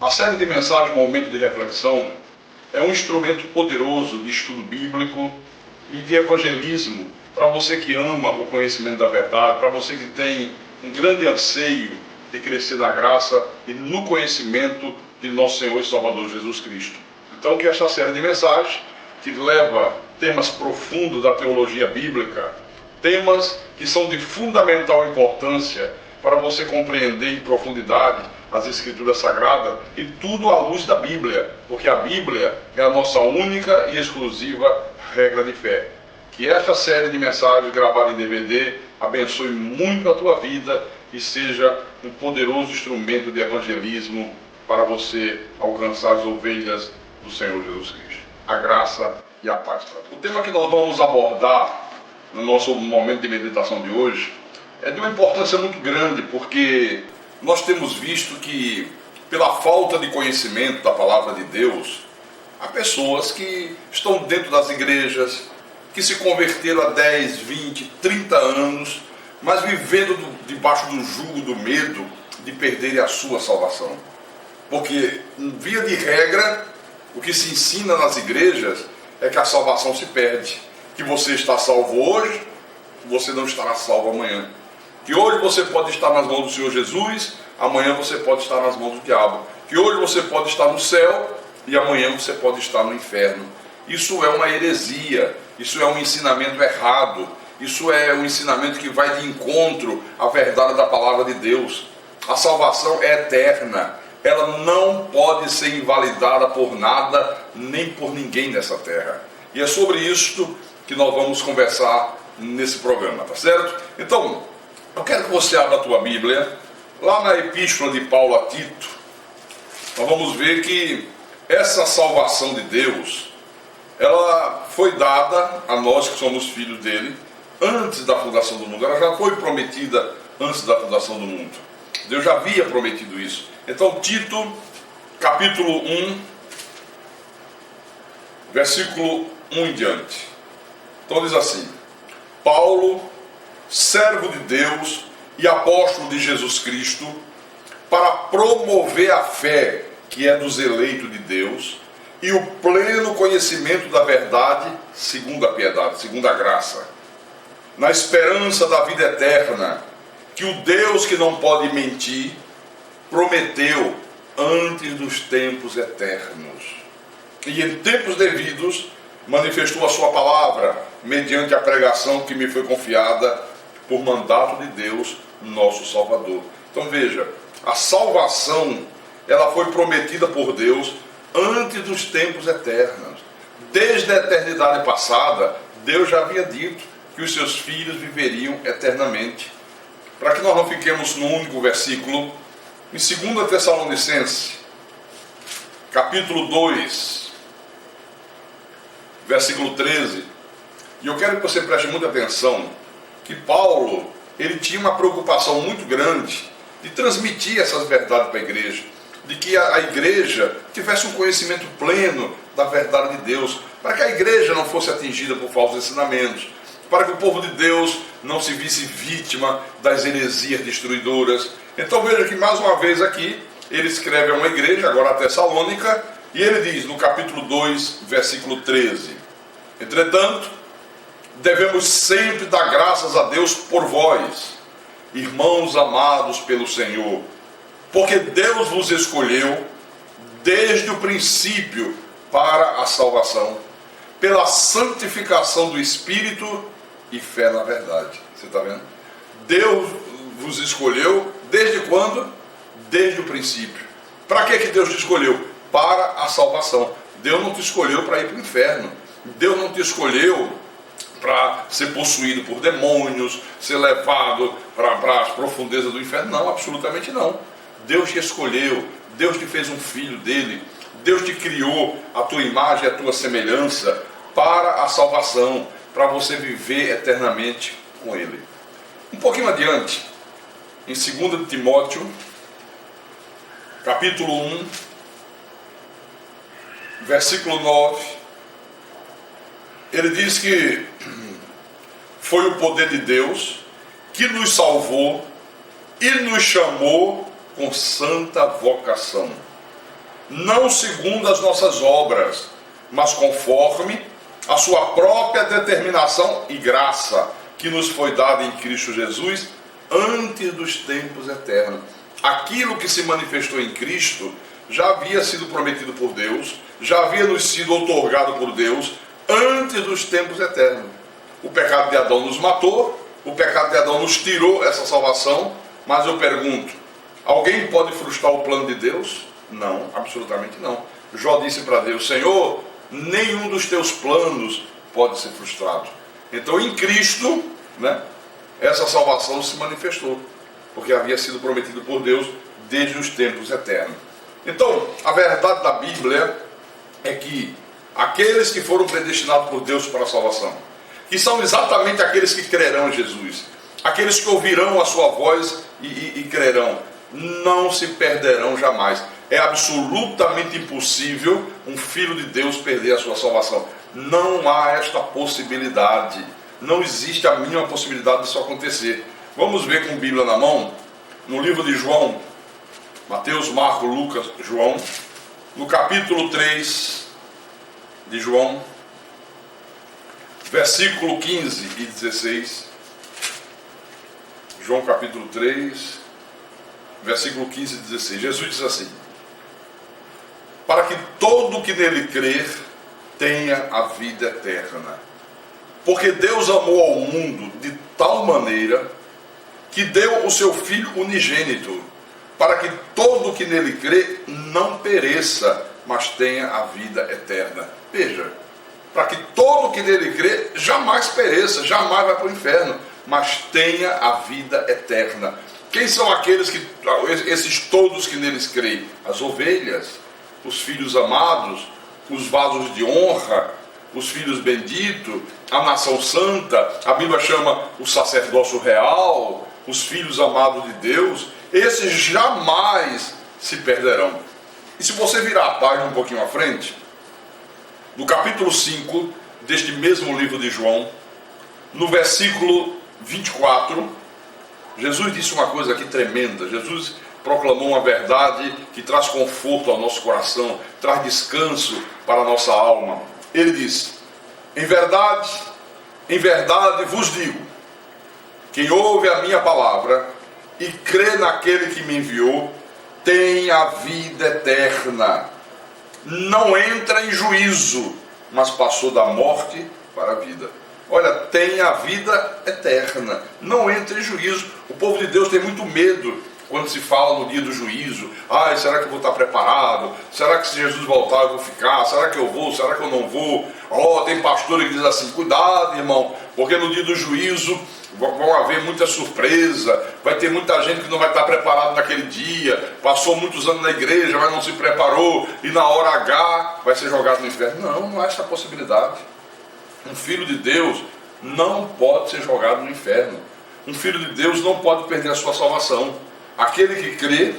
A série de mensagens Momento de Reflexão é um instrumento poderoso de estudo bíblico e de evangelismo para você que ama o conhecimento da verdade, para você que tem um grande anseio de crescer na graça e no conhecimento de nosso Senhor e Salvador Jesus Cristo. Então que esta série de mensagens te leva temas profundos da teologia bíblica, temas que são de fundamental importância para você compreender em profundidade as Escrituras Sagradas e tudo à luz da Bíblia, porque a Bíblia é a nossa única e exclusiva regra de fé. Que esta série de mensagens gravada em DVD abençoe muito a tua vida e seja um poderoso instrumento de evangelismo para você alcançar as ovelhas do Senhor Jesus Cristo. A graça e a paz. O tema que nós vamos abordar no nosso momento de meditação de hoje é de uma importância muito grande, porque nós temos visto que, pela falta de conhecimento da palavra de Deus, há pessoas que estão dentro das igrejas, que se converteram há 10, 20, 30 anos, mas vivendo debaixo do jugo do medo de perderem a sua salvação. Porque, via de regra, o que se ensina nas igrejas é que a salvação se perde, que você está salvo hoje, você não estará salvo amanhã. Que hoje você pode estar nas mãos do Senhor Jesus, amanhã você pode estar nas mãos do diabo. Que hoje você pode estar no céu e amanhã você pode estar no inferno. Isso é uma heresia, isso é um ensinamento errado, isso é um ensinamento que vai de encontro à verdade da palavra de Deus. A salvação é eterna, ela não pode ser invalidada por nada, nem por ninguém nessa terra. E é sobre isto que nós vamos conversar nesse programa, tá certo? Então, eu quero que você abra a tua Bíblia, lá na Epístola de Paulo a Tito. Nós vamos ver que essa salvação de Deus, ela foi dada a nós que somos filhos dele, antes da fundação do mundo. Ela já foi prometida antes da fundação do mundo. Deus já havia prometido isso. Então, Tito, capítulo 1, versículo 1 em diante. Então diz assim: Paulo, servo de Deus e apóstolo de Jesus Cristo, para promover a fé que é dos eleitos de Deus e o pleno conhecimento da verdade, segundo a piedade, segundo a graça, na esperança da vida eterna, que o Deus que não pode mentir prometeu antes dos tempos eternos, e em tempos devidos manifestou a sua palavra mediante a pregação que me foi confiada por mandato de Deus, nosso Salvador. Então veja, a salvação, ela foi prometida por Deus antes dos tempos eternos. Desde a eternidade passada, Deus já havia dito que os seus filhos viveriam eternamente. Para que nós não fiquemos num único versículo, em 2 Tessalonicenses, capítulo 2, versículo 13, e eu quero que você preste muita atenção, que Paulo, ele tinha uma preocupação muito grande de transmitir essas verdades para a igreja, de que a igreja tivesse um conhecimento pleno da verdade de Deus, para que a igreja não fosse atingida por falsos ensinamentos, para que o povo de Deus não se visse vítima das heresias destruidoras. Então veja que mais uma vez aqui, ele escreve a uma igreja, agora a Tessalônica, e ele diz no capítulo 2, versículo 13: Entretanto, devemos sempre dar graças a Deus por vós, irmãos amados pelo Senhor, porque Deus vos escolheu desde o princípio para a salvação, pela santificação do Espírito e fé na verdade. Você está vendo? Deus vos escolheu desde quando? Desde o princípio. Para que Deus te escolheu? Para a salvação. Deus não te escolheu para ir para o inferno. Deus não te escolheu para ser possuído por demônios, ser levado para as profundezas do inferno. Não, absolutamente não. Deus te escolheu, Deus te fez um filho dele, Deus te criou a tua imagem e a tua semelhança para a salvação, para você viver eternamente com ele. Um pouquinho adiante, em 2 Timóteo, capítulo 1, versículo 9, ele diz que foi o poder de Deus que nos salvou e nos chamou com santa vocação, não segundo as nossas obras, mas conforme a sua própria determinação e graça, que nos foi dada em Cristo Jesus, antes dos tempos eternos. Aquilo que se manifestou em Cristo já havia sido prometido por Deus, já havia nos sido outorgado por Deus, antes dos tempos eternos. O pecado de Adão nos matou, o pecado de Adão nos tirou essa salvação, mas eu pergunto, alguém pode frustrar o plano de Deus? Não, absolutamente não. Jó disse para Deus, Senhor, nenhum dos teus planos pode ser frustrado. Então em Cristo, essa salvação se manifestou, porque havia sido prometido por Deus desde os tempos eternos. Então, a verdade da Bíblia é que aqueles que foram predestinados por Deus para a salvação, que são exatamente aqueles que crerão em Jesus, aqueles que ouvirão a sua voz e crerão, não se perderão jamais. É absolutamente impossível um filho de Deus perder a sua salvação. Não há esta possibilidade. Não existe a mínima possibilidade disso acontecer. Vamos ver com a Bíblia na mão, no livro de João, Mateus, Marcos, Lucas, João, no capítulo 3 de João, versículo 15 e 16. João capítulo 3, versículo 15 e 16. Jesus diz assim: para que todo que nele crer tenha a vida eterna. Porque Deus amou ao mundo de tal maneira que deu o seu Filho unigênito, para que todo que nele crê não pereça, mas tenha a vida eterna. Veja, para que todo que nele crê jamais pereça, jamais vai para o inferno, mas tenha a vida eterna. Quem são aqueles que, esses todos que neles creem? As ovelhas, os filhos amados, os vasos de honra, os filhos benditos, a nação santa, a Bíblia chama o sacerdócio real, os filhos amados de Deus. Esses jamais se perderão. E se você virar a página um pouquinho à frente, no capítulo 5 deste mesmo livro de João, no versículo 24, Jesus disse uma coisa aqui tremenda. Jesus proclamou uma verdade que traz conforto ao nosso coração, traz descanso para a nossa alma. Ele disse: em verdade vos digo, quem ouve a minha palavra e crê naquele que me enviou, tem a vida eterna. Não entra em juízo, mas passou da morte para a vida. Olha, tem a vida eterna. Não entra em juízo. O povo de Deus tem muito medo quando se fala no dia do juízo. Ai, será que eu vou estar preparado? Será que se Jesus voltar eu vou ficar? Será que eu vou? Será que eu não vou? Tem pastor que diz assim, cuidado, irmão, porque no dia do juízo vão haver muita surpresa, vai ter muita gente que não vai estar preparado naquele dia, passou muitos anos na igreja, mas não se preparou, e na hora H vai ser jogado no inferno. Não há essa possibilidade. Um filho de Deus não pode ser jogado no inferno. Um filho de Deus não pode perder a sua salvação. Aquele que crê,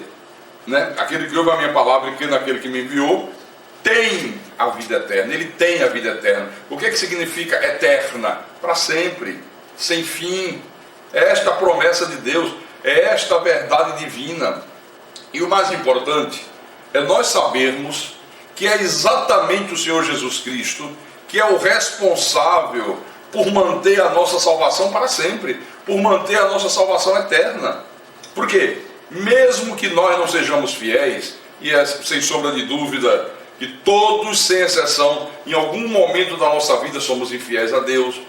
aquele que ouve a minha palavra e crê naquele que me enviou, tem a vida eterna. Ele tem a vida eterna. O que significa eterna? Para sempre, sem fim. É esta a promessa de Deus, é esta a verdade divina. E o mais importante é nós sabermos que é exatamente o Senhor Jesus Cristo que é o responsável por manter a nossa salvação para sempre, por manter a nossa salvação eterna. Por quê? Mesmo que nós não sejamos fiéis, e é sem sombra de dúvida que todos, sem exceção, em algum momento da nossa vida somos infiéis a Deus.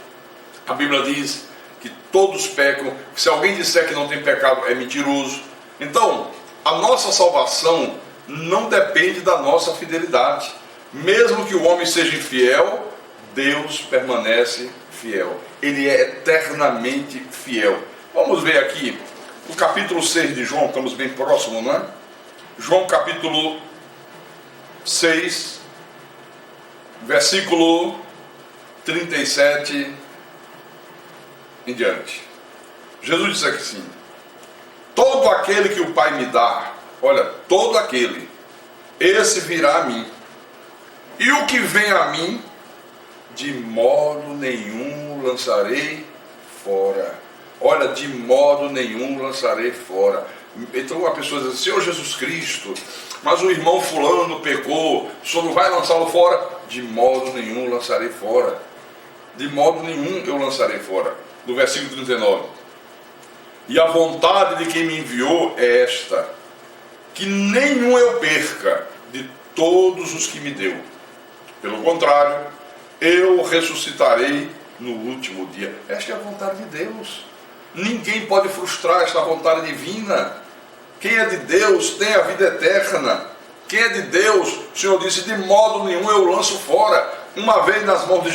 A Bíblia diz que todos pecam, que se alguém disser que não tem pecado é mentiroso. Então, a nossa salvação não depende da nossa fidelidade. Mesmo que o homem seja infiel, Deus permanece fiel. Ele é eternamente fiel. Vamos ver aqui o capítulo 6 de João, estamos bem próximos, não é? João capítulo 6, versículo 37 em diante. Jesus disse assim: todo aquele que o Pai me dá, olha, todo aquele, esse virá a mim. E o que vem a mim, de modo nenhum lançarei fora. Olha, de modo nenhum lançarei fora. Então a pessoa diz assim: Senhor Jesus Cristo, mas o irmão fulano pecou, o senhor não vai lançá-lo fora? De modo nenhum lançarei fora. De modo nenhum eu lançarei fora. No versículo 39. E a vontade de quem me enviou é esta, que nenhum eu perca de todos os que me deu. Pelo contrário, eu ressuscitarei no último dia. Esta é a vontade de Deus. Ninguém pode frustrar esta vontade divina. Quem é de Deus tem a vida eterna. Quem é de Deus, o Senhor disse, de modo nenhum eu lanço fora. Uma vez nas mãos de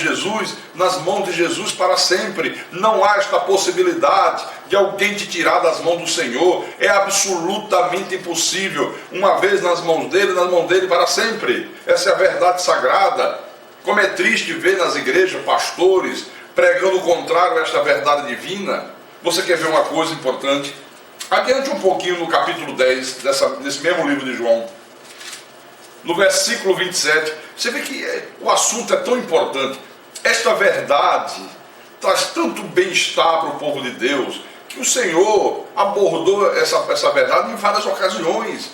Jesus para sempre. Não há esta possibilidade de alguém te tirar das mãos do Senhor. É absolutamente impossível. Uma vez nas mãos dele para sempre. Essa é a verdade sagrada. Como é triste ver nas igrejas pastores pregando o contrário a esta verdade divina. Você quer ver uma coisa importante? Adiante um pouquinho no capítulo 10 desse mesmo livro de João. No versículo 27, você vê que o assunto é tão importante. Esta verdade traz tanto bem-estar para o povo de Deus, que o Senhor abordou essa verdade em várias ocasiões.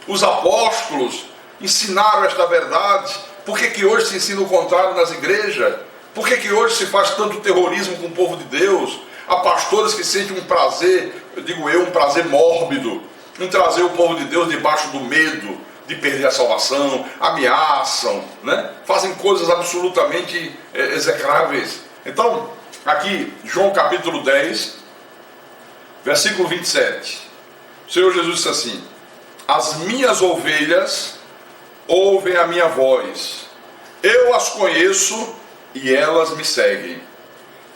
Os apóstolos ensinaram esta verdade. Por que hoje se ensina o contrário nas igrejas? Por que hoje se faz tanto terrorismo com o povo de Deus? Há pastores que sentem um prazer, um prazer mórbido, em trazer o povo de Deus debaixo do medo de perder a salvação, ameaçam, né? Fazem coisas absolutamente execráveis. Então, aqui, João capítulo 10, versículo 27. O Senhor Jesus disse assim: as minhas ovelhas ouvem a minha voz, eu as conheço e elas me seguem.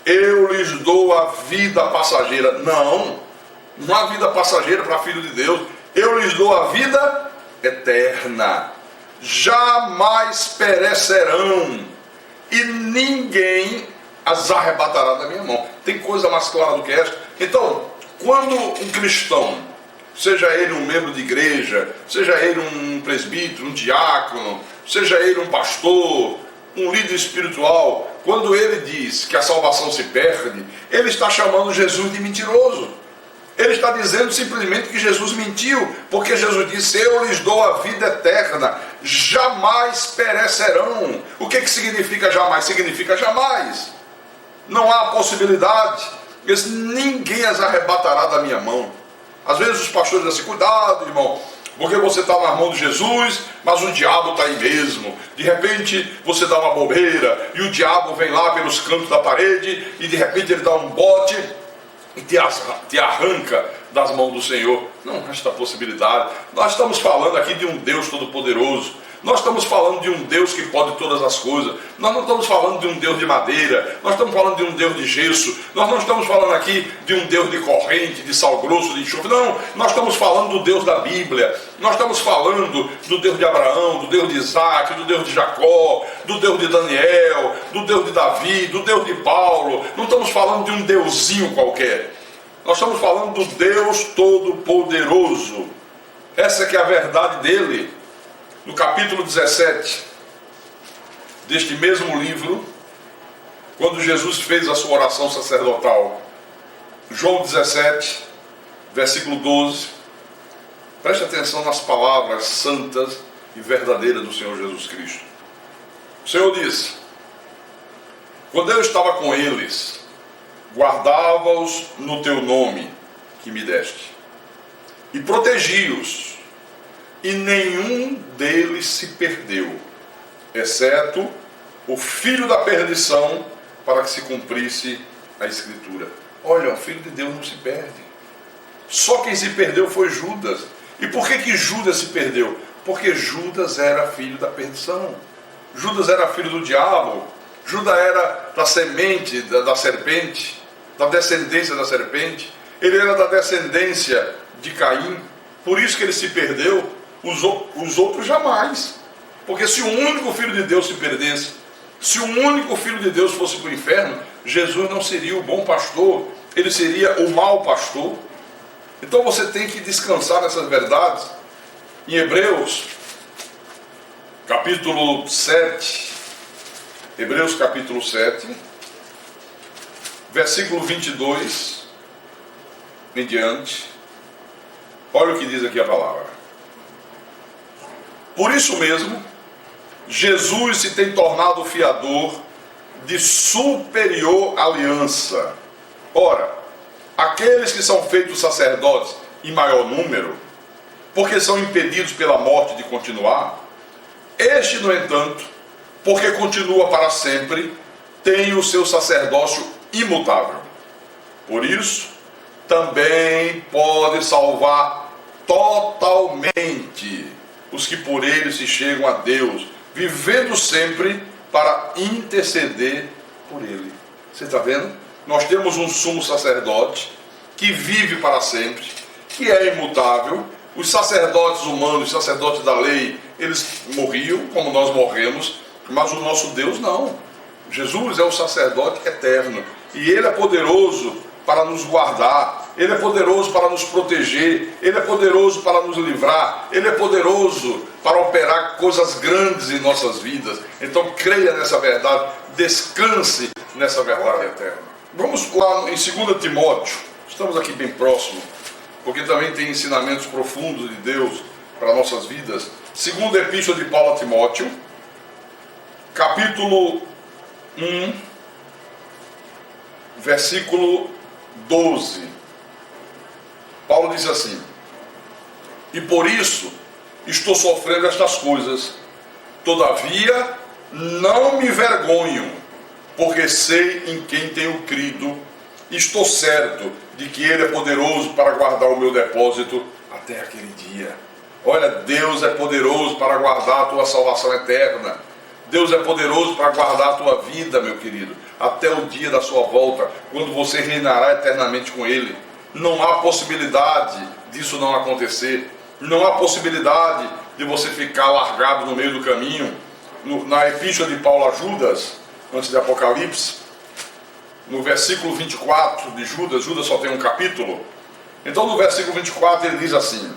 Eu lhes dou a vida passageira. Não há vida passageira para filho de Deus. Eu lhes dou a vida eterna. Jamais perecerão e ninguém as arrebatará da minha mão. Tem coisa mais clara do que esta? Então, quando um cristão, seja ele um membro de igreja, seja ele um presbítero, um diácono, seja ele um pastor, um líder espiritual, quando ele diz que a salvação se perde, ele está chamando Jesus de mentiroso. Ele está dizendo simplesmente que Jesus mentiu, porque Jesus disse: eu lhes dou a vida eterna, jamais perecerão. O que significa jamais? Significa jamais. Não há possibilidade. Ninguém as arrebatará da minha mão. Às vezes os pastores dizem assim: cuidado, irmão, porque você está na mão de Jesus, mas o diabo está aí mesmo. De repente você dá uma bobeira e o diabo vem lá pelos cantos da parede e de repente ele dá um bote e te arranca das mãos do Senhor. Não há esta possibilidade. Nós estamos falando aqui de um Deus todo-poderoso. Nós estamos falando de um Deus que pode todas as coisas. Nós não estamos falando de um Deus de madeira. Nós estamos falando de um Deus de gesso. Nós não estamos falando aqui de um Deus de corrente, de sal grosso, de enxofre. Não, nós estamos falando do Deus da Bíblia. Nós estamos falando do Deus de Abraão, do Deus de Isaac, do Deus de Jacó, do Deus de Daniel, do Deus de Davi, do Deus de Paulo. Não estamos falando de um deusinho qualquer. Nós estamos falando do Deus Todo-Poderoso. Essa que é a verdade dele. No capítulo 17 deste mesmo livro, quando Jesus fez a sua oração sacerdotal, João 17, versículo 12, preste atenção nas palavras santas e verdadeiras do Senhor Jesus Cristo. O Senhor disse: quando eu estava com eles, guardava-os no teu nome que me deste, e protegi-os, e nenhum deles se perdeu, exceto o filho da perdição, para que se cumprisse a Escritura. Olha, o filho de Deus não se perde. Só quem se perdeu foi Judas. E por que Judas se perdeu? Porque Judas era filho da perdição. Judas era filho do diabo. Judas era da semente da serpente, da descendência da serpente. Ele era da descendência de Caim. Por isso que ele se perdeu. Os outros jamais. Porque se um único filho de Deus se perdesse, se um único filho de Deus fosse para o inferno, Jesus não seria o bom pastor, ele seria o mau pastor. Então você tem que descansar nessas verdades. Em Hebreus capítulo 7, Hebreus capítulo 7, versículo 22 em diante, olha o que diz aqui a palavra. Por isso mesmo, Jesus se tem tornado fiador de superior aliança. Ora, aqueles que são feitos sacerdotes em maior número, porque são impedidos pela morte de continuar, este, no entanto, porque continua para sempre, tem o seu sacerdócio imutável. Por isso, também pode salvar totalmente os que por ele se chegam a Deus, vivendo sempre para interceder por ele. Você está vendo? Nós temos um sumo sacerdote que vive para sempre, que é imutável. Os sacerdotes humanos, os sacerdotes da lei, eles morriam como nós morremos, mas o nosso Deus não. Jesus é o sacerdote eterno e ele é poderoso para nos guardar, ele é poderoso para nos proteger, ele é poderoso para nos livrar, ele é poderoso para operar coisas grandes em nossas vidas. Então creia nessa verdade, descanse nessa verdade eterna. Vamos lá em 2 Timóteo, estamos aqui bem próximo, porque também tem ensinamentos profundos de Deus para nossas vidas. Segunda Epístola de Paulo a Timóteo, capítulo 1, versículo 12. Paulo diz assim: e por isso estou sofrendo estas coisas, todavia não me envergonho, porque sei em quem tenho crido, e estou certo de que ele é poderoso para guardar o meu depósito até aquele dia. Olha, Deus é poderoso para guardar a tua salvação eterna. Deus é poderoso para guardar a tua vida, meu querido, até o dia da sua volta, quando você reinará eternamente com ele. Não há possibilidade disso não acontecer. Não há possibilidade de você ficar largado no meio do caminho. Na epístola de Paulo a Judas, antes de Apocalipse, no versículo 24 de Judas, Judas só tem um capítulo. Então no versículo 24 ele diz assim: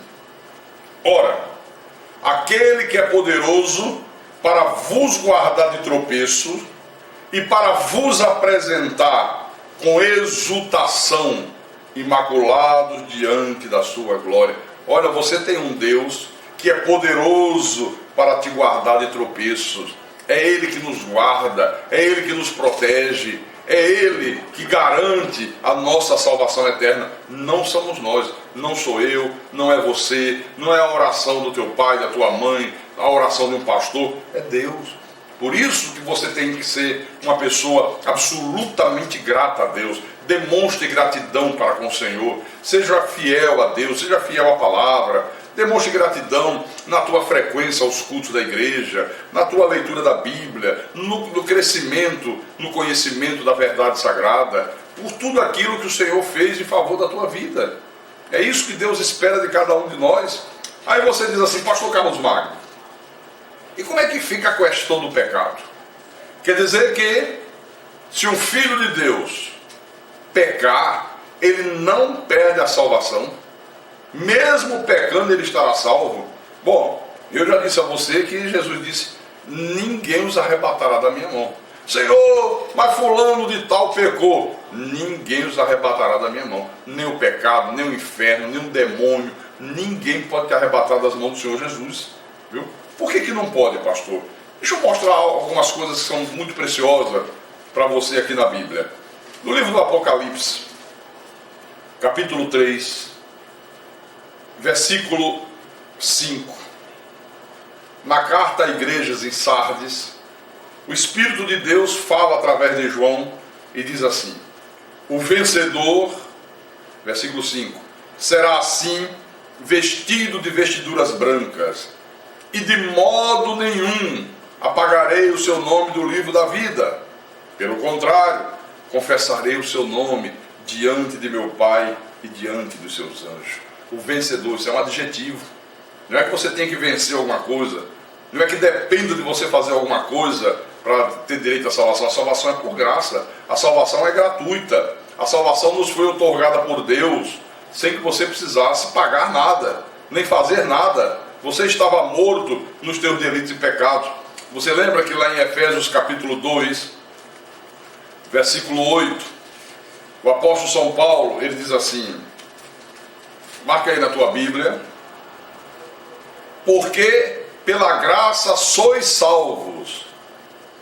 ora, aquele que é poderoso para vos guardar de tropeço e para vos apresentar com exultação, imaculados diante da sua glória. Olha, você tem um Deus que é poderoso para te guardar de tropeços. É Ele que nos guarda, é Ele que nos protege, é Ele que garante a nossa salvação eterna. Não somos nós, não sou eu, não é você, não é a oração do teu pai, da tua mãe, a oração de um pastor, é Deus. Por isso que você tem que ser uma pessoa absolutamente grata a Deus. Demonstre gratidão para com o Senhor. Seja fiel a Deus, seja fiel à palavra. Demonstre gratidão na tua frequência aos cultos da igreja, na tua leitura da Bíblia, no crescimento, no conhecimento da verdade sagrada, por tudo aquilo que o Senhor fez em favor da tua vida. É isso que Deus espera de cada um de nós. Aí você diz assim: pastor Carlos Magno, e como é que fica a questão do pecado? Quer dizer que se um filho de Deus pecar, ele não perde a salvação? Mesmo pecando, ele estará salvo? Bom, eu já disse a você que Jesus disse: ninguém os arrebatará da minha mão. Senhor, mas fulano de tal pecou. Ninguém os arrebatará da minha mão. Nem o pecado, nem o inferno, nem o demônio. Ninguém pode te arrebatar das mãos do Senhor Jesus. Viu? Por que não pode, pastor? Deixa eu mostrar algumas coisas que são muito preciosas para você aqui na Bíblia. No livro do Apocalipse, capítulo 3, versículo 5. Na carta a igrejas em Sardes, o Espírito de Deus fala através de João e diz assim: o vencedor, versículo 5, será assim vestido de vestiduras brancas, e de modo nenhum apagarei o seu nome do livro da vida. Pelo contrário, confessarei o seu nome diante de meu Pai e diante dos seus anjos. O vencedor, isso é um adjetivo. Não é que você tem que vencer alguma coisa, não é que dependa de você fazer alguma coisa para ter direito à salvação. A salvação é por graça, a salvação é gratuita, a salvação nos foi otorgada por Deus, sem que você precisasse pagar nada, nem fazer nada. Você estava morto nos teus delitos e pecados. Você lembra que lá em Efésios capítulo 2, versículo 8, o apóstolo São Paulo, ele diz assim, marca aí na tua Bíblia: porque pela graça sois salvos,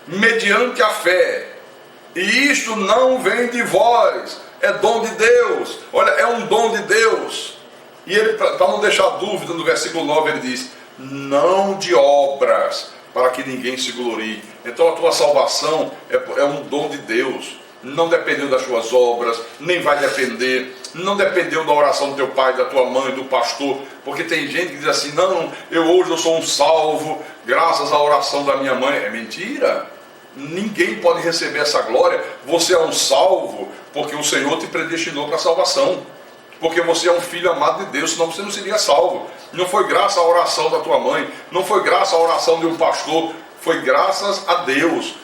mediante a fé. E isto não vem de vós, é dom de Deus. Olha, é um dom de Deus. E ele, para não deixar dúvida, no versículo 9 ele diz: não de obras, para que ninguém se glorie. Então a tua salvação é um dom de Deus. Não dependeu das tuas obras, nem vai depender. Não dependeu da oração do teu pai, da tua mãe, do pastor. Porque tem gente que diz assim: não, hoje eu sou um salvo graças à oração da minha mãe. É mentira. Ninguém pode receber essa glória. Você é um salvo porque o Senhor te predestinou para a salvação, porque você é um filho amado de Deus, senão você não seria salvo. Não foi graças à oração da tua mãe, não foi graças à oração de um pastor, foi graças a Deus,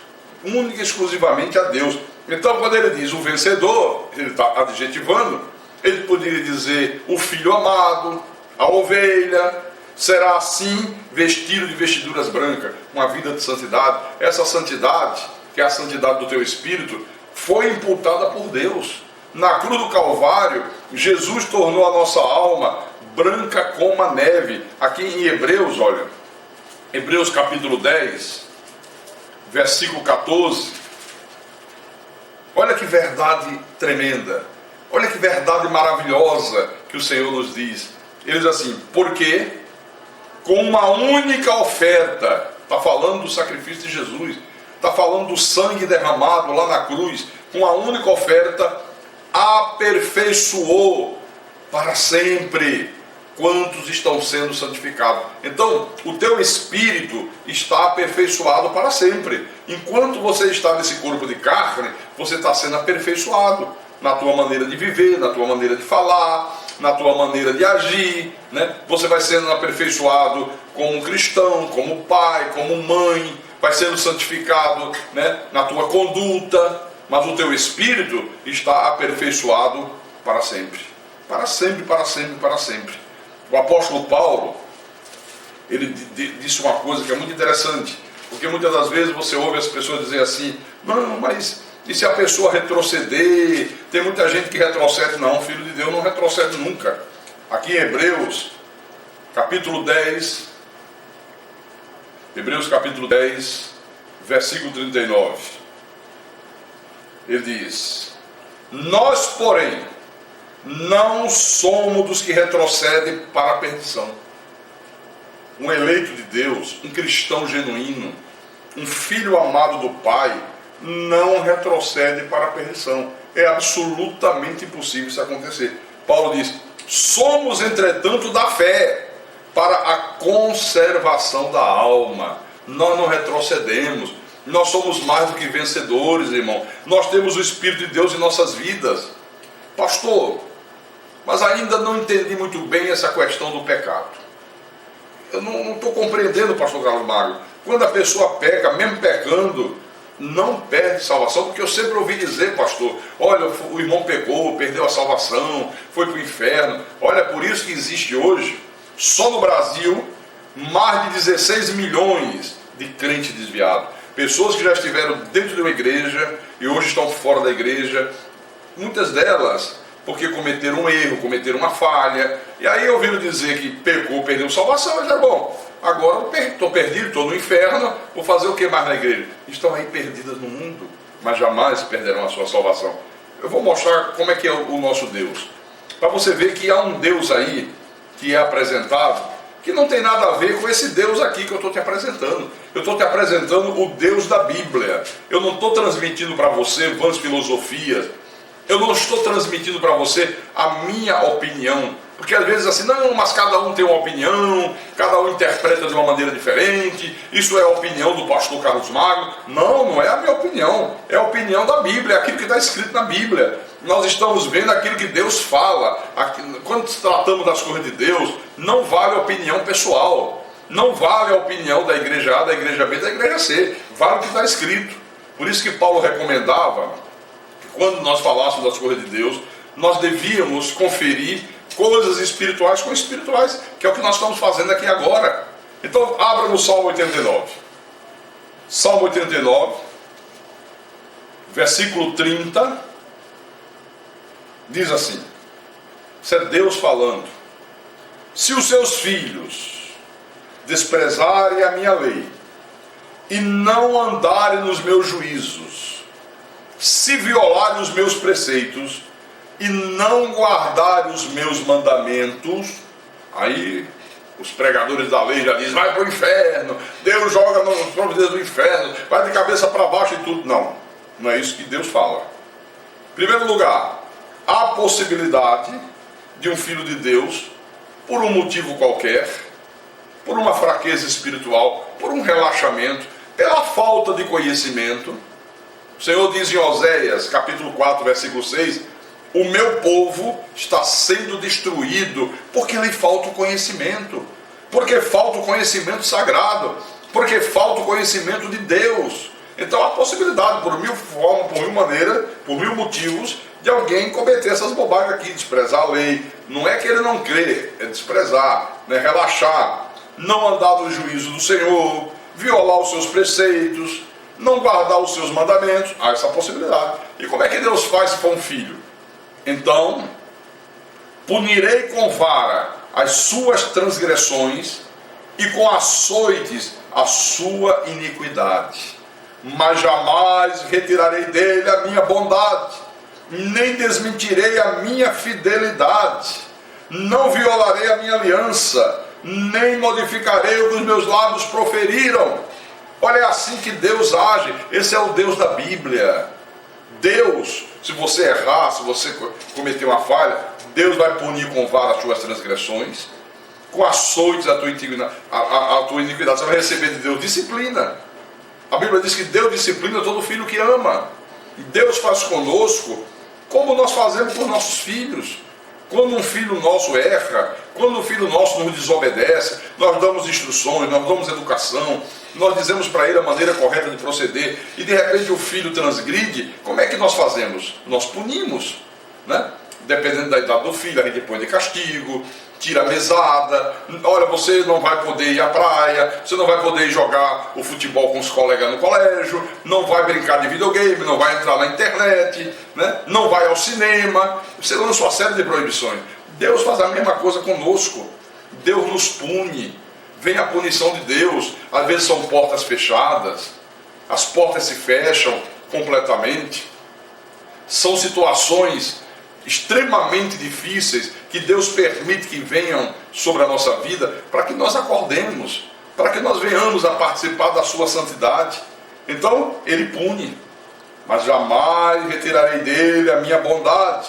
única e exclusivamente a Deus. Então quando ele diz o vencedor, ele está adjetivando. Ele poderia dizer o filho amado, a ovelha. Será assim vestido de vestiduras brancas, uma vida de santidade. Essa santidade, que é a santidade do teu espírito, foi imputada por Deus. Na cruz do Calvário, Jesus tornou a nossa alma branca como a neve. Aqui em Hebreus, olha, Hebreus capítulo 10, versículo 14. Olha que verdade tremenda, olha que verdade maravilhosa que o Senhor nos diz. Ele diz assim: porque com uma única oferta, está falando do sacrifício de Jesus, está falando do sangue derramado lá na cruz, com uma única oferta, aperfeiçoou para sempre quantos estão sendo santificados. Então, o teu espírito está aperfeiçoado para sempre. Enquanto você está nesse corpo de carne, você está sendo aperfeiçoado na tua maneira de viver, na tua maneira de falar, na tua maneira de agir, né? Você vai sendo aperfeiçoado como cristão, como pai, como mãe, vai sendo santificado, né, na tua conduta, mas o teu espírito está aperfeiçoado para sempre. Para sempre, para sempre, para sempre. O apóstolo Paulo, ele disse uma coisa que é muito interessante, porque muitas das vezes você ouve as pessoas dizer assim: não, mas e se a pessoa retroceder? Tem muita gente que retrocede. Não, filho de Deus não retrocede nunca. Aqui em Hebreus, capítulo 10, Hebreus capítulo 10, versículo 39. Ele diz: nós, porém, não somos dos que retrocedem para a perdição. Um eleito de Deus, um cristão genuíno, um filho amado do Pai, não retrocede para a perdição. É absolutamente impossível isso acontecer. Paulo diz: somos, entretanto, da fé para a conservação da alma. Nós não retrocedemos. Nós somos mais do que vencedores, irmão. Nós temos o Espírito de Deus em nossas vidas. Pastor, mas ainda não entendi muito bem essa questão do pecado. Eu não estou compreendendo, pastor Carlos Magno. Quando a pessoa peca, mesmo pecando, não perde salvação, porque eu sempre ouvi dizer, pastor, olha, o irmão pecou, perdeu a salvação, foi para o inferno. Olha, por isso que existe hoje, só no Brasil, mais de 16 milhões de crentes desviados. Pessoas que já estiveram dentro de uma igreja e hoje estão fora da igreja, muitas delas porque cometeram um erro, cometeram uma falha, e aí ouviram dizer que pecou, perdeu salvação, mas é bom, agora estou perdido, estou no inferno, vou fazer o que mais na igreja? Estão aí perdidas no mundo, mas jamais perderão a sua salvação. Eu vou mostrar como é que é o nosso Deus, para você ver que há um Deus aí, que é apresentado, que não tem nada a ver com esse Deus aqui que eu estou te apresentando. Eu estou te apresentando o Deus da Bíblia. Eu não estou transmitindo para você vãs filosofias. Eu não estou transmitindo para você a minha opinião. Porque às vezes assim, não, mas cada um tem uma opinião, cada um interpreta de uma maneira diferente, isso é a opinião do pastor Carlos Magno. Não, não é a minha opinião, é a opinião da Bíblia, é aquilo que está escrito na Bíblia. Nós estamos vendo aquilo que Deus fala. Quando tratamos das coisas de Deus, não vale a opinião pessoal, não vale a opinião da igreja A, da igreja B, da igreja C, vale o que está escrito. Por isso que Paulo recomendava que quando nós falássemos das coisas de Deus, nós devíamos conferir coisas espirituais com espirituais, que é o que nós estamos fazendo aqui agora. Então abra no Salmo 89. Salmo 89, versículo 30, diz assim, isso é Deus falando: se os seus filhos desprezarem a minha lei, e não andarem nos meus juízos, se violarem os meus preceitos, e não guardarem os meus mandamentos, aí os pregadores da lei já dizem, vai para o inferno, Deus joga nas providências do inferno, vai de cabeça para baixo e tudo. Não, não é isso que Deus fala. Em primeiro lugar, há possibilidade de um filho de Deus, por um motivo qualquer, por uma fraqueza espiritual, por um relaxamento, pela falta de conhecimento. O Senhor diz em Oséias, capítulo 4, versículo 6, o meu povo está sendo destruído porque lhe falta o conhecimento, porque falta o conhecimento sagrado, porque falta o conhecimento de Deus. Então há possibilidade, por mil formas, por mil maneiras, por mil motivos, de alguém cometer essas bobagens aqui, desprezar a lei. Não é que ele não crê, é desprezar, né? Relaxar, não andar no juízo do Senhor, violar os seus preceitos, não guardar os seus mandamentos. Há essa possibilidade. E como é que Deus faz se for um filho? Então, punirei com vara as suas transgressões e com açoites a sua iniquidade. Mas jamais retirarei dele a minha bondade, nem desmentirei a minha fidelidade. Não violarei a minha aliança, nem modificarei o que os meus lábios proferiram. Olha, é assim que Deus age. Esse é o Deus da Bíblia. Deus, se você errar, se você cometer uma falha, Deus vai punir com vara as suas transgressões, com açoites a tua iniquidade. Você vai receber de Deus disciplina. A Bíblia diz que Deus disciplina todo filho que ama. E Deus faz conosco como nós fazemos por nossos filhos. Quando um filho nosso erra, quando um filho nosso nos desobedece, nós damos instruções, nós damos educação, nós dizemos para ele a maneira correta de proceder, e de repente o filho transgride, como é que nós fazemos? Nós punimos, né? Dependendo da idade do filho, a gente põe de castigo, tira a mesada, olha, você não vai poder ir à praia, você não vai poder jogar o futebol com os colegas no colégio, não vai brincar de videogame, não vai entrar na internet, né? Não vai ao cinema. Você lança uma série de proibições. Deus faz a mesma coisa conosco. Deus nos pune. Vem a punição de Deus. Às vezes são portas fechadas, as portas se fecham completamente. São situações extremamente difíceis que Deus permite que venham sobre a nossa vida para que nós acordemos, para que nós venhamos a participar da sua santidade. Então ele pune, mas jamais retirarei dele a minha bondade,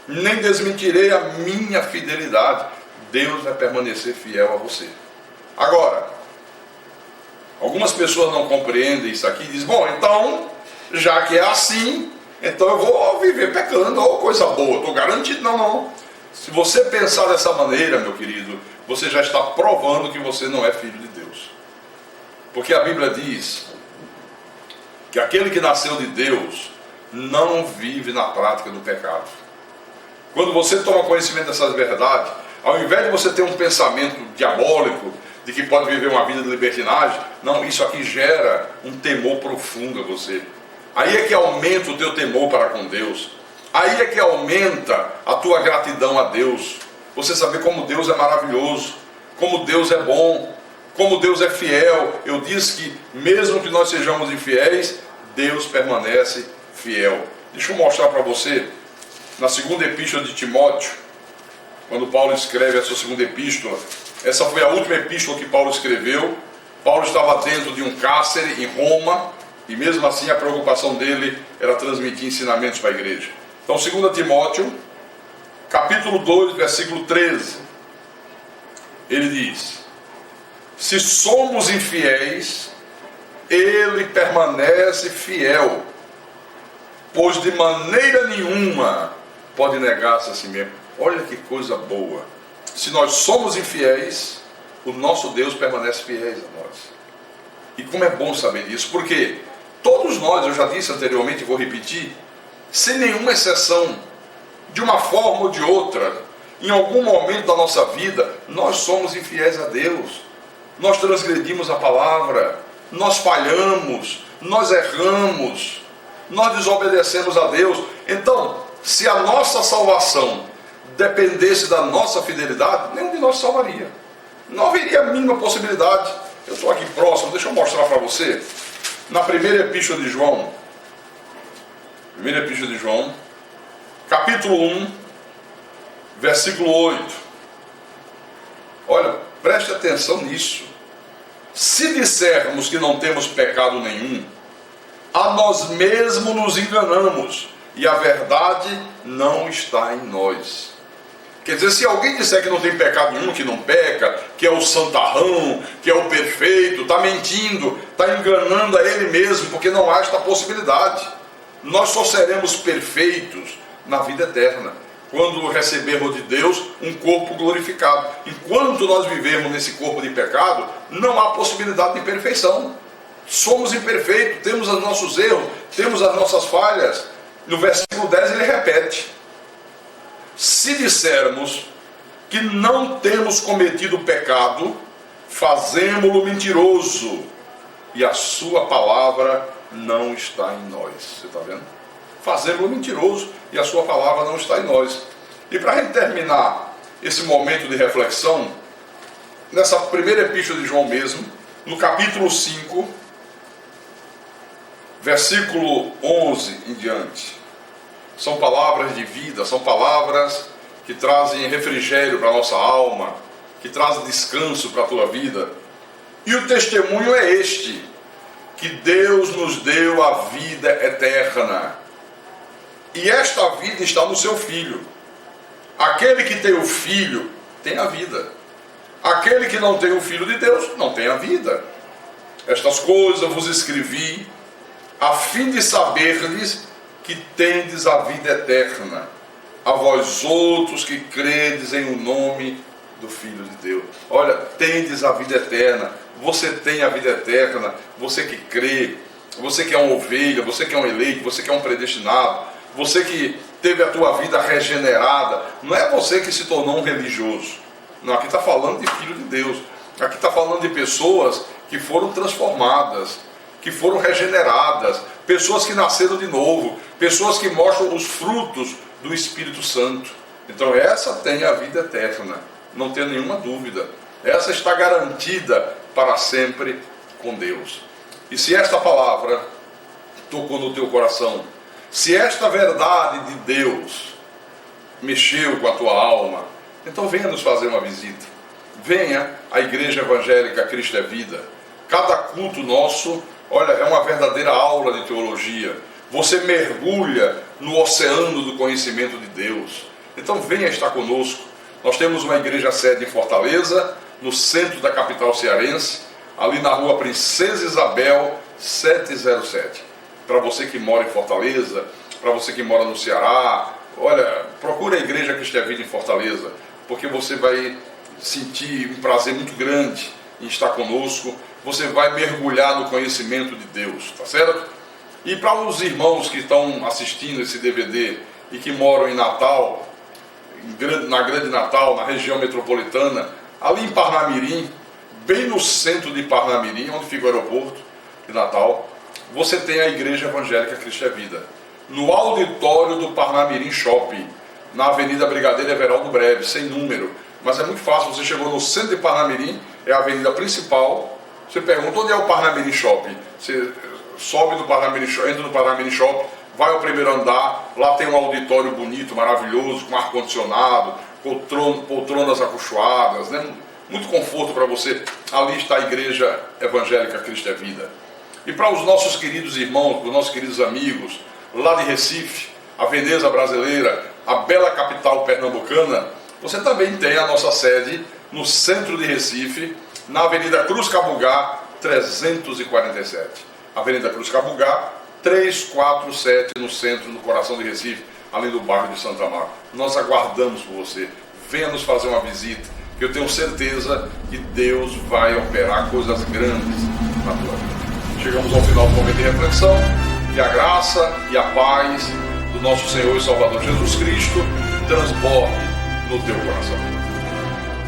nem desmentirei a minha fidelidade. Deus vai permanecer fiel a você. Agora, algumas pessoas não compreendem isso aqui e dizem, bom, então, já que é assim, então eu vou viver pecando, ou coisa boa, estou garantido. Não, não. Se você pensar dessa maneira, meu querido, você já está provando que você não é filho de Deus. Porque a Bíblia diz que aquele que nasceu de Deus não vive na prática do pecado. Quando você toma conhecimento dessas verdades, ao invés de você ter um pensamento diabólico, de que pode viver uma vida de libertinagem, não, isso aqui gera um temor profundo a você. Aí é que aumenta o teu temor para com Deus. Aí é que aumenta a tua gratidão a Deus. Você saber como Deus é maravilhoso, como Deus é bom, como Deus é fiel. Eu disse que mesmo que nós sejamos infiéis, Deus permanece fiel. Deixa eu mostrar para você, na segunda epístola de Timóteo, quando Paulo escreve a sua segunda epístola. Essa foi a última epístola que Paulo escreveu. Paulo estava dentro de um cárcere em Roma, e mesmo assim a preocupação dele era transmitir ensinamentos para a igreja. Então 2 Timóteo, capítulo 2, versículo 13, ele diz: se somos infiéis, ele permanece fiel, pois de maneira nenhuma pode negar-se a si mesmo. Olha que coisa boa. Se nós somos infiéis, o nosso Deus permanece fiel a nós. E como é bom saber disso, porque todos nós, eu já disse anteriormente e vou repetir, sem nenhuma exceção, de uma forma ou de outra, em algum momento da nossa vida, nós somos infiéis a Deus. Nós transgredimos a palavra, nós falhamos, nós erramos, nós desobedecemos a Deus. Então, se a nossa salvação dependesse da nossa fidelidade, nenhum de nós salvaria. Não haveria a mínima possibilidade. Eu estou aqui próximo, deixa eu mostrar para você. Na primeira epístola de João, capítulo 1, versículo 8. Olha, preste atenção nisso. Se dissermos que não temos pecado nenhum, a nós mesmos nos enganamos, e a verdade não está em nós. Quer dizer, se alguém disser que não tem pecado nenhum, que não peca, que é o santarrão, que é o perfeito, está mentindo, está enganando a ele mesmo, porque não há esta possibilidade. Nós só seremos perfeitos na vida eterna, quando recebermos de Deus um corpo glorificado. Enquanto nós vivemos nesse corpo de pecado, não há possibilidade de perfeição. Somos imperfeitos, temos os nossos erros, temos as nossas falhas. No versículo 10 ele repete: se dissermos que não temos cometido pecado, fazemo-lo mentiroso, e a sua palavra não está em nós. Você está vendo? Fazemos-lo mentiroso, e a sua palavra não está em nós. E para a gente terminar esse momento de reflexão, nessa primeira epístola de João mesmo, no capítulo 5, versículo 11 em diante, são palavras de vida, são palavras que trazem refrigério para a nossa alma, que trazem descanso para a tua vida. E o testemunho é este: que Deus nos deu a vida eterna, e esta vida está no seu Filho. Aquele que tem o Filho tem a vida. Aquele que não tem o Filho de Deus não tem a vida. Estas coisas eu vos escrevi a fim de saberdes que tendes a vida eterna, a vós outros que credes em o nome do Filho de Deus. Olha, tendes a vida eterna. Você tem a vida eterna. Você que crê, você que é uma ovelha, você que é um eleito, você que é um predestinado, você que teve a tua vida regenerada. Não é você que se tornou um religioso. Não, aqui está falando de Filho de Deus. Aqui está falando de pessoas que foram transformadas, que foram regeneradas, pessoas que nasceram de novo, pessoas que mostram os frutos do Espírito Santo. Então essa tem a vida eterna, não tem nenhuma dúvida. Essa está garantida para sempre com Deus. E se esta palavra tocou no teu coração, se esta verdade de Deus mexeu com a tua alma, então venha nos fazer uma visita. Venha à Igreja Evangélica Cristo é Vida. Cada culto nosso, olha, é uma verdadeira aula de teologia. Você mergulha no oceano do conhecimento de Deus. Então venha estar conosco. Nós temos uma igreja sede em Fortaleza, no centro da capital cearense, ali na rua Princesa Isabel 707. Para você que mora em Fortaleza, para você que mora no Ceará, olha, procure a Igreja Cristo é Vida em Fortaleza, porque você vai sentir um prazer muito grande em estar conosco. Você vai mergulhar no conhecimento de Deus, tá certo? E para os irmãos que estão assistindo esse DVD e que moram em Natal, na Grande Natal, na região metropolitana, ali em Parnamirim, bem no centro de Parnamirim, onde fica o aeroporto de Natal, você tem a Igreja Evangélica Cristo é Vida, no auditório do Parnamirim Shopping, na Avenida Brigadeiro Everaldo Breve, sem número. Mas é muito fácil, você chegou no centro de Parnamirim, é a avenida principal. Você pergunta onde é o Parnamirim Shopping. Você sobe no Parnamirim Shopping, entra no Parnamirim Shopping, vai ao primeiro andar, lá tem um auditório bonito, maravilhoso, com ar-condicionado, poltronas acolchoadas, né? Muito conforto para você. Ali está a Igreja Evangélica Cristo é Vida. E para os nossos queridos irmãos, para os nossos queridos amigos, lá de Recife, a Veneza Brasileira, a bela capital pernambucana, você também tem a nossa sede no centro de Recife, na Avenida Cruz Cabugá 347. Avenida Cruz Cabugá 347, no centro, no coração de Recife, ali do bairro de Santa Amaro. Nós aguardamos por você. Venha nos fazer uma visita, que eu tenho certeza que Deus vai operar coisas grandes na tua vida. Chegamos ao final do momento de reflexão. Que a graça e a paz do nosso Senhor e Salvador Jesus Cristo transborde no teu coração.